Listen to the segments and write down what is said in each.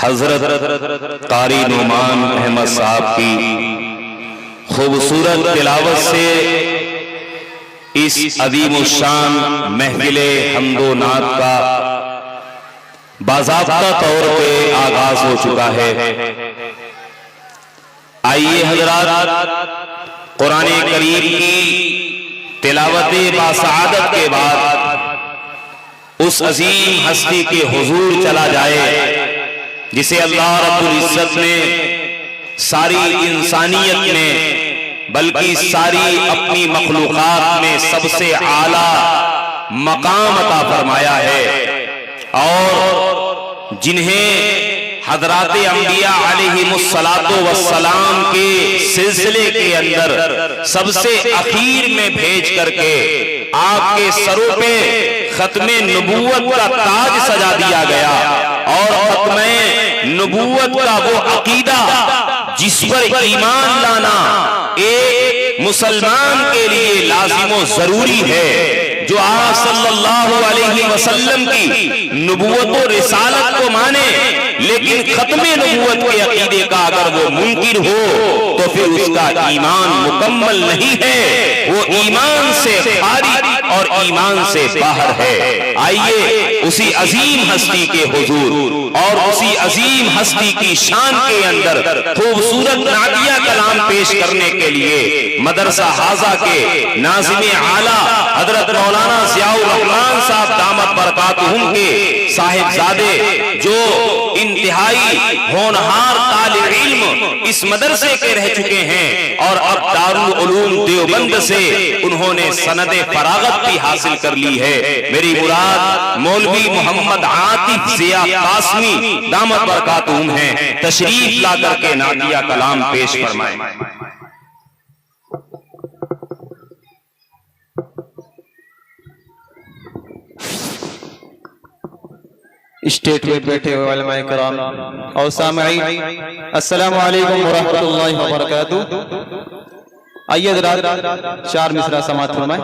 حضرت قاری نعمان احمد صاحب کی خوبصورت تلاوت سے اس عظیم الشان محفل حمد و نعت کا باضابطہ طور پہ آغاز ہو چکا ہے۔ آئیے حضرات، قرآن کریم کی تلاوت باسعادت کے بعد اس عظیم ہستی کے حضور چلا جائے جسے اللہ رب العزت نے ساری انسانیت میں بلکہ ساری اپنی مخلوقات میں سب سے اعلیٰ مقام عطا فرمایا ہے، اور جنہیں حضرات انبیاء علیہم السلام کے سلسلے کے اندر سب سے اخیر میں بھیج کر کے آپ کے سروں پہ ختم نبوت کا تاج سجا دیا گیا، اور ختم نبوت کا وہ عقیدہ جس پر ایمان لانا ایک مسلمان کے لیے لازم و ضروری ہے، جو آپ صلی اللہ علیہ وسلم کی نبوت و رسالت کو مانے لیکن ختم نبوت کے عقیدے کا اگر وہ منکر ہو تو پھر اس کا ایمان مکمل نہیں ہے، وہ ایمان سے خارج اور ایمان سے باہر ہے۔ آئیے اسی عظیم ہستی کے حضور اور اسی عظیم ہستی کی شان کے اندر خوبصورت نعتیہ کلام پیش کرنے کے لیے مدرسہ حاضہ کے ناظم اعلیٰ حضرت مولانا ضیاء الرحمن صاحب دامت برکاتہم کے صاحبزادے، جو انتہائی ہونہار طالب علم اس مدرسے کے رہ چکے ہیں اور اب دارالعلوم دیوبند سے انہوں نے سند فراغت بھی حاصل کر لی ہے، میری مراد مولوی محمد عاطف ضیاء قاسمی دامت برکاتہم ہیں، تشریف لا کر کے نعتیہ کلام پیش فرمائیں۔ اسٹیج پہ بیٹھے ہوئے علماء کرام اور سامعین، السلام علیکم ورحمۃ اللہ وبرکاتہ۔ آئیے حضرات چار مصرع سماعت فرمائیں۔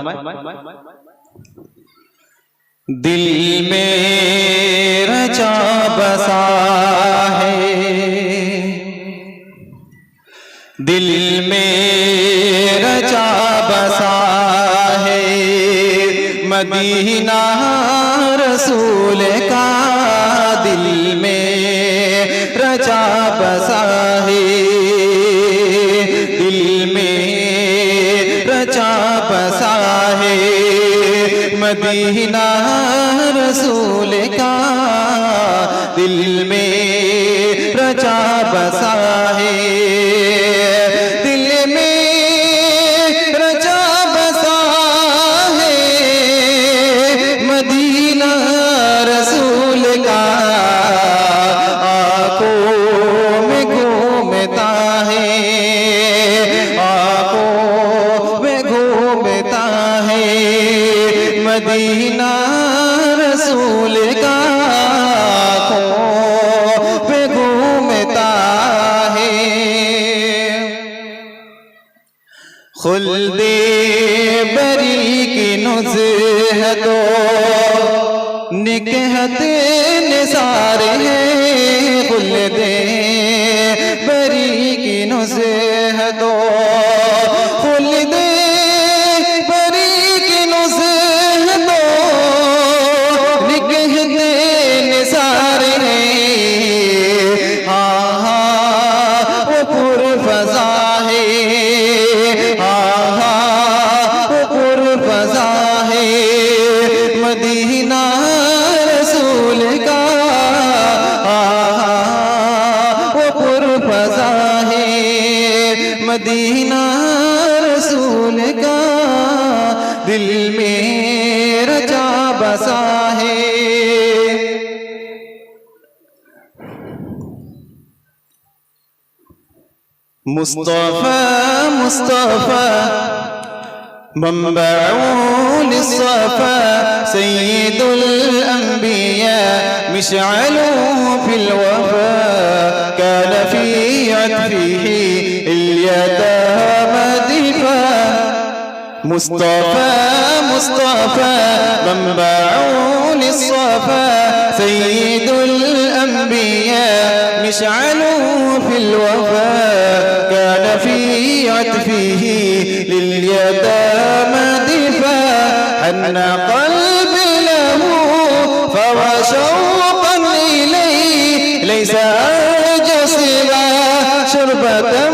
دل میں رچا بسا ہے، دل میں رچا بسا ہے مدینہ رسول کا، دل میں رچا بسا ہے، دل میں رچا بسا ہے مدینہ رسول کا، دل میں رچا بسا ہے، دل میں رچا بسا ہے مدینہ رسول کا، آنکھوں میں گھومتا ہے، آنکھوں میں گھومتا ہے مدینہ رسول کا، آنکھوں پہ گھومتا ہے۔ خلد بری کی نزہت و نکہت نثار ہے، خلد بری کی نزہت و خلد بری کی نزہت و نکہت نثار ہے، ہاں ہاں وہ پر فضا ہے، ہاں ہاں وہ پر فضا ہے مدینہ رسول کا، ہاں ہاں وہ پر فضا ہے مدینہ رسول کا، دل میں رچا بسا ہے۔ مصطفیٰ مصطفیٰ منبع للصفا، سید الانبیاء مشعل فی الوفا، كان في عطفه اليتامى دفا، مصطفى مصطفى منبع للصفا، سيد الأنبياء ليس أرجو سوى شربة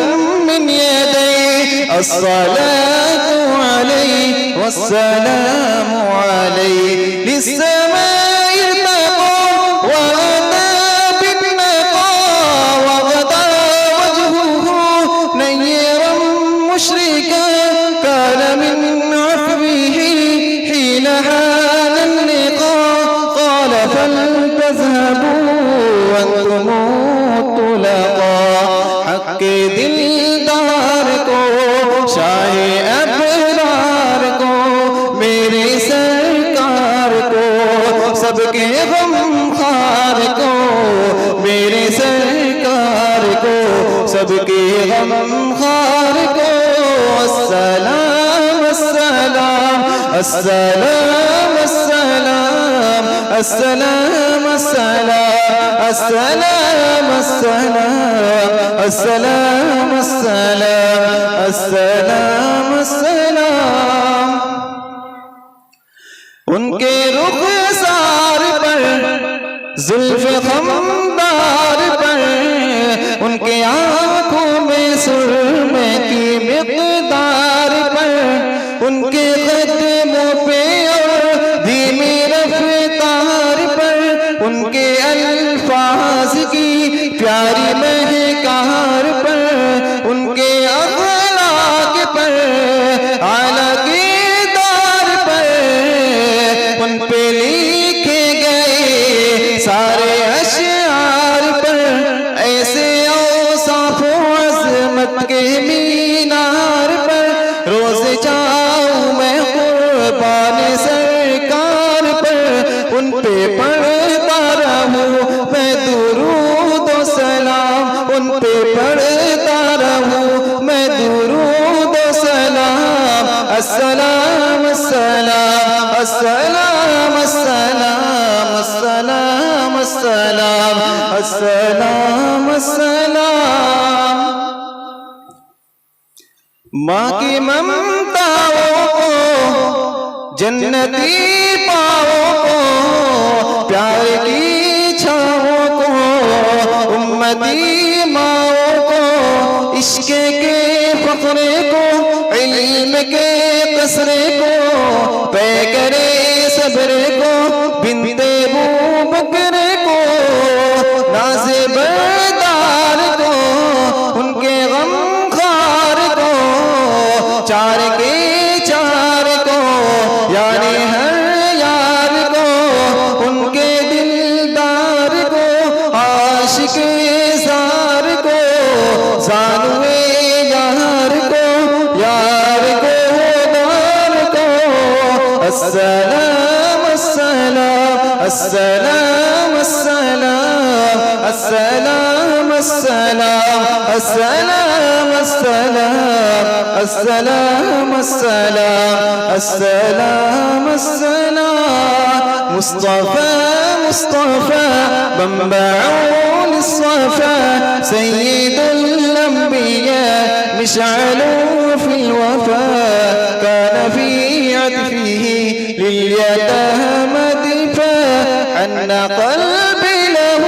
من يدي الصلاة عليه والسلام عليه للسماء ارتقى وأتى بالنقى وغدا وجهه نيرا مشركا كان من عفوه حين حان اللقاء قال فلتذهبوا وانتم الطلقاء حق دلدار کو شاہ ابرار کو میرے سرکار کو سب کے غم خار کو میرے سرکار کو سب کے غم خار کو السلام السلام السلام السلام السلام السلام السلام السلام السلام السلام السلام السلام ان کے رخسار پر زلف خمدار پر ان کے آنکھوں میں سرمے کی مقدار پر ان کے قدموں پہ اور دھیمی رفتار پر ان کے الفاظ کی پیاری مہکار پر ان کے اخلاق پر اعلیٰ کردار پر ان پہ لکھے گئے سارے اشعار پر ایسے اوصاف و عظمت کے مینار پر روز جاؤں میں قربان سرکار پر ان پہ پڑھتا رہوں میں درود و سلام ان پہ پڑھتا رہوں میں درود و سلام السلام السلام السلام السلام السلام السلام السلام السلام ماں کی ممتاؤں کو جنتی پاؤں کو پیار کی چھاؤں کو امتی ماؤں کو عشق کے فخرے کو علم کے قصرے کو پیکرے صبرے کو بنت ابو بکر کو ناز بردار کو ان کے غم خار کو چار کے چار کو یعنی ہر یار کو ان کے دلدار کو عاشق زار کو زانوے یار کو یار کو دار کو السلام السلام السلام السلام السلام السلام السلام السلام السلام السلام السلام مصطفى مصطفى منبع للصفا سيد الأنبياء مشعل في الوفاء كان في عطفه لليتامى دفاع عن قلبي له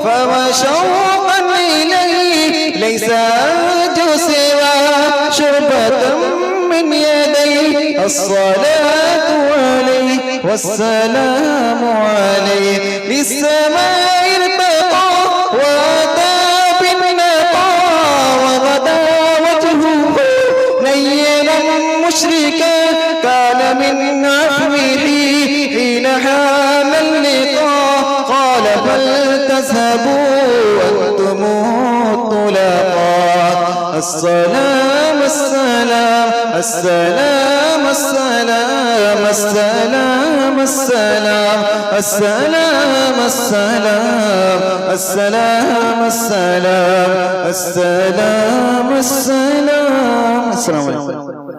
فما شوقا إليه ليس أرجو سوى شربة من يديه الصلاة عليه والسلام عليه للسماء ارتقى وأتى بالنقى وغدا وجهه نيرا مشركا كان من عفوه حين حان اللقاء قال فلتذهبوا وانتم الطلقاء السلام السلام السلام السلام السلام السلام السلام السلام السلام السلام السلام السلام السلام عليكم.